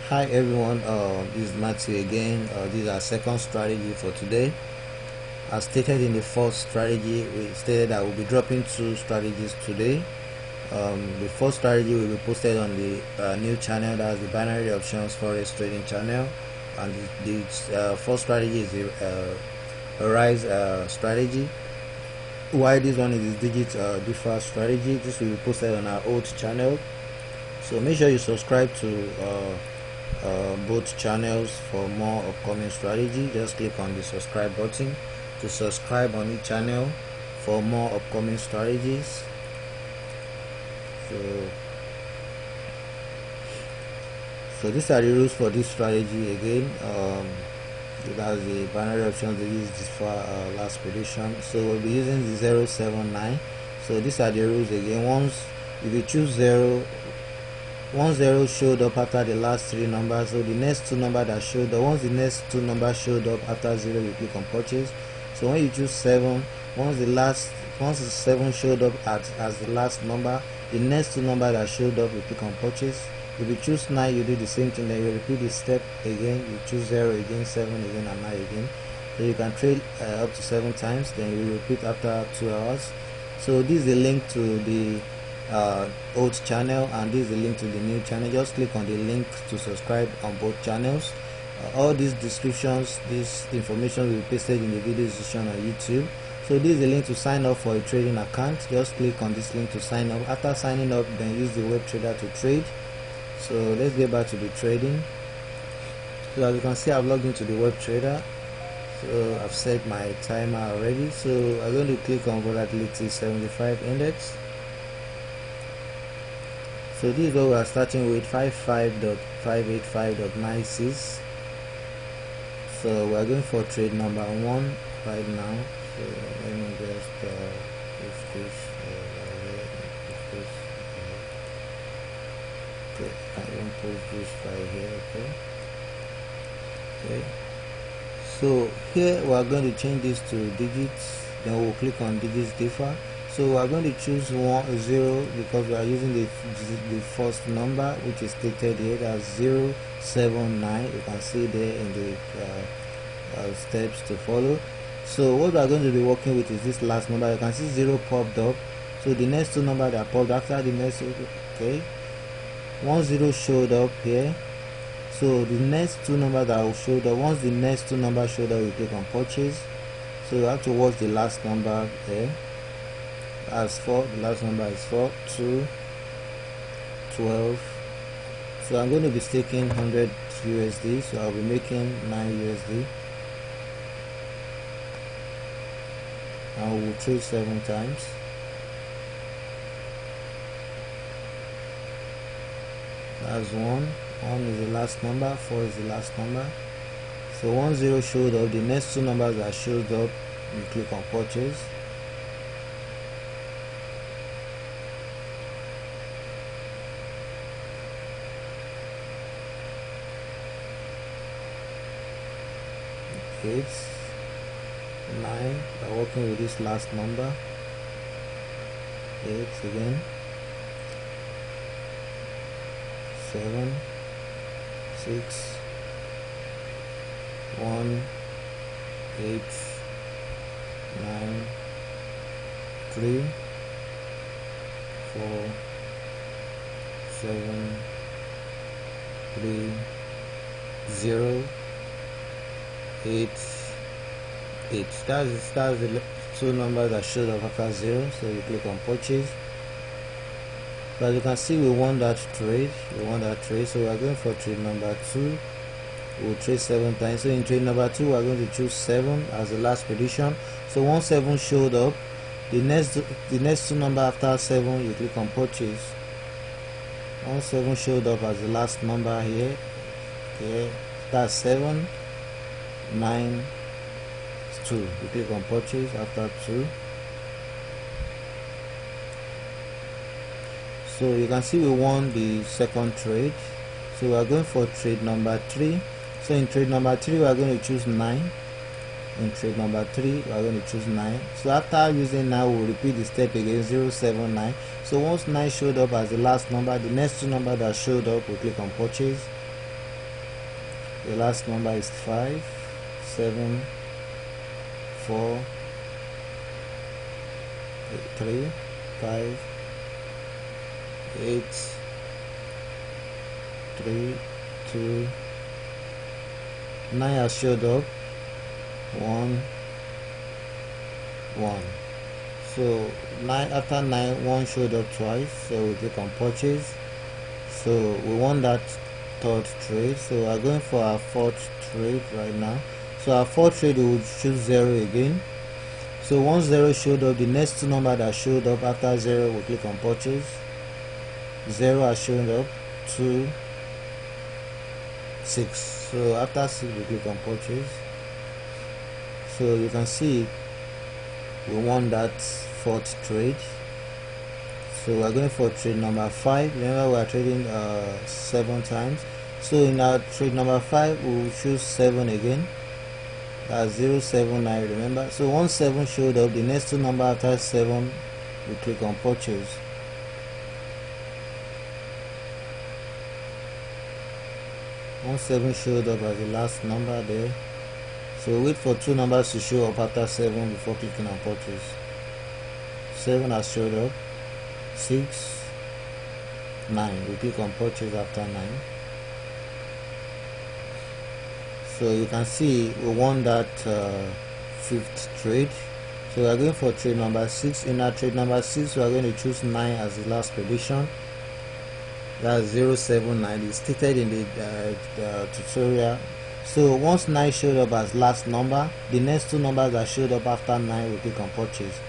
Hi everyone, this is Matthew again. This is our second strategy for today. As stated in the first strategy, we stated that we'll be dropping two strategies today. The first strategy will be posted on the new channel, that's the binary options forex trading channel, and the first strategy is the rise strategy. Why this one is the digit differ strategy. This will be posted on our old channel, so make sure you subscribe to both channels for more upcoming strategy. Just click on the subscribe button to subscribe on each channel for more upcoming strategies. So these are the rules for this strategy again. That's the binary options. They use this for last prediction, so we'll be using the 079. So these are the rules again. Once if you choose 0 showed up after the last three numbers, so the next two numbers that showed up, once the next two numbers showed up after 0, you click on purchase. So when you choose 7, once the 7 showed up as the last number, the next two numbers that showed up, you click on purchase. If you choose 9, you do the same thing, then you repeat the step again. You choose 0 again, 7 again, and 9 again. So you can trade up to 7 times, then you repeat after 2 hours. So this is a link to the old channel, and this is the link to the new channel. Just click on the link to subscribe on both channels. All these descriptions, this information will be pasted in the video description on YouTube. So this is the link to sign up for a trading account. Just click on this link to sign up. After signing up, then use the web trader to trade. So let's get back to the trading. So as you can see, I've logged into the web trader. So I've set my timer already. So I'm going to click on volatility 75 index. So this is what we are starting with, 55.585.96. So we are going for trade number 1 right now. So let me just push this okay, I don't push this right here. Okay, so here we are going to change this to digits, then we'll click on digits differ. So we are going to choose 0 because we are using the first number, which is stated here as 079. You can see there in the steps to follow. So what we are going to be working with is this last number. You can see 0 popped up. So the next two numbers that popped after the next, okay, 10 showed up here. So the next two numbers that showed up, once the next two numbers showed up, we click on purchase. So you have to watch the last number there. As 4, the last number is 4, 2, 12. So I'm going to be staking 100 USD, so I'll be making 9 USD. I will trade 7 times. That's 1 is the last number, 4 is the last number. So 10 showed up, the next two numbers that showed up, you click on purchase. It's 9, we're working with this last number. 8 again, 7, 6, 1, 8, 9, 3, 4, 7, 3, 0, 8. That's the two numbers that showed up after 0. So you click on purchase. But you can see we won that trade. So we are going for trade number 2. We'll trade 7 times. So in trade number 2, we are going to choose 7 as the last prediction. So once 7 showed up, the next two numbers after 7, you click on purchase. Once 7 showed up as the last number here, okay, that's 7, 9, 2. You click on purchase after 2. So you can see we won the second trade. So we are going for trade number 3. So in trade number 3, we are going to choose 9. In trade number 3, we are going to choose 9. So after using 9, we'll repeat the step again, 079. So once 9 showed up as the last number, the next two numbers that showed up, we'll click on purchase. the last number is 5, 7, 4, 3, 5, 8, 3, 2, 9 has showed up, 1, 1. So 9, after 9, 1 showed up twice, so we click on purchase. So we want that third trade, so we are going for our fourth trade right now. So our fourth trade, we will choose 0 again. So once 0 showed up, the next two number that showed up after 0, we click on purchase. 0 has shown up, 2, 6. So after 6, we click on purchase. So you can see we want that fourth trade. So we are going for trade number 5. Remember, we are trading 7 times. So in our trade number 5, we will choose 7 again. That's 079, remember. So once 7 showed up, the next two number after 7, we click on purchase. Once 7 showed up as the last number there, so wait for two numbers to show up after 7 before clicking on purchase. 7 has showed up, 6, 9. We click on purchase after 9. So you can see we won that fifth trade. So we are going for trade number 6. In our trade number 6, we are going to choose 9 as the last prediction. That's 079. It's stated in the tutorial. So once 9 showed up as last number, the next two numbers that showed up after 9, we click on purchase.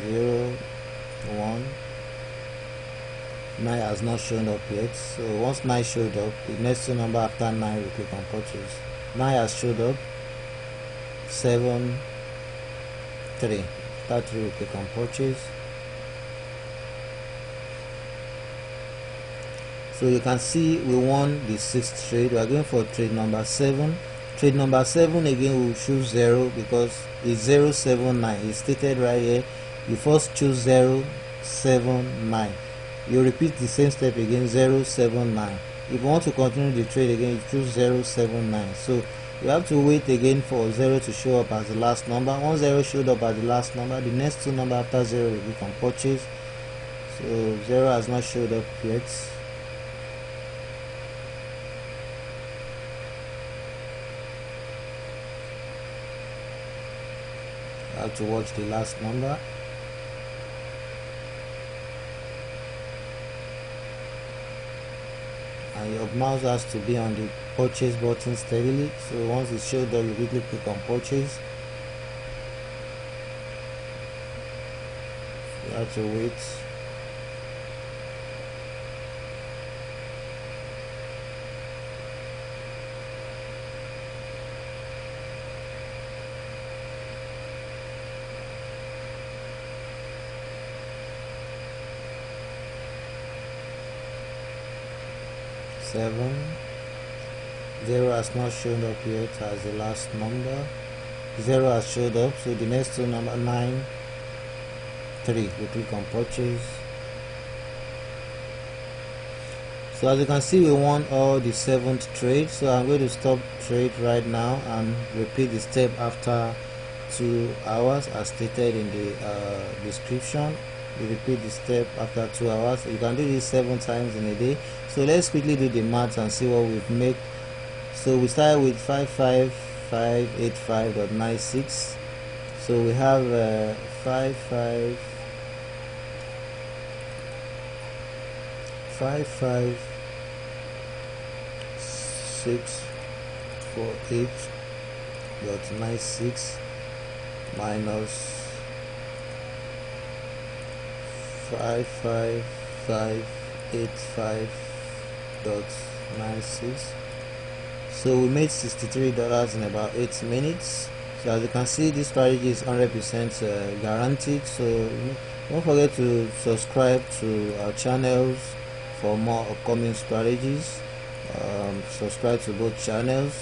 0, 1. 9 has not shown up yet. So once 9 showed up, the next two number after 9, we click on purchase. 9 has showed up, 7, 3. After 3, we click on purchase. So you can see we won the 6th trade. We are going for trade number 7. Trade number 7 again, we will choose 0 because it's 079. It's stated right here. You first choose 079. You repeat the same step again, 079. If you want to continue the trade again, you choose 079. So you have to wait again for 0 to show up as the last number. Once 0 showed up as the last number, the next two number after 0 will click on purchase. So 0 has not showed up yet. I have to watch the last number. And your mouse has to be on the purchase button steadily. So once it showed up, you quickly click on purchase. You have to wait. Seven. 0 has not shown up yet as the last number. 0 has showed up, so the next two number 9, 3. We click on purchase. So as you can see, we won all the 7th trade. So I'm going to stop trade right now and repeat the step after 2 hours as stated in the description. You repeat the step after 2 hours. You can do this 7 times in a day. So let's quickly do the maths and see what we've made. So we start with 55585.96. So we have 55648.96 minus 55585.96. So we made $63 in about 8 minutes. So as you can see, this strategy is 100% guaranteed. So don't forget to subscribe to our channels for more upcoming strategies. Subscribe to both channels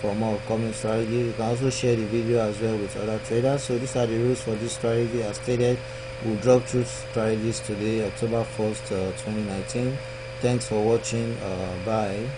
for more upcoming strategies. You can also share the video as well with other traders. So these are the rules for this strategy. As stated, we'll drop 2 strategies today, October 1st, 2019. Thanks for watching. Bye.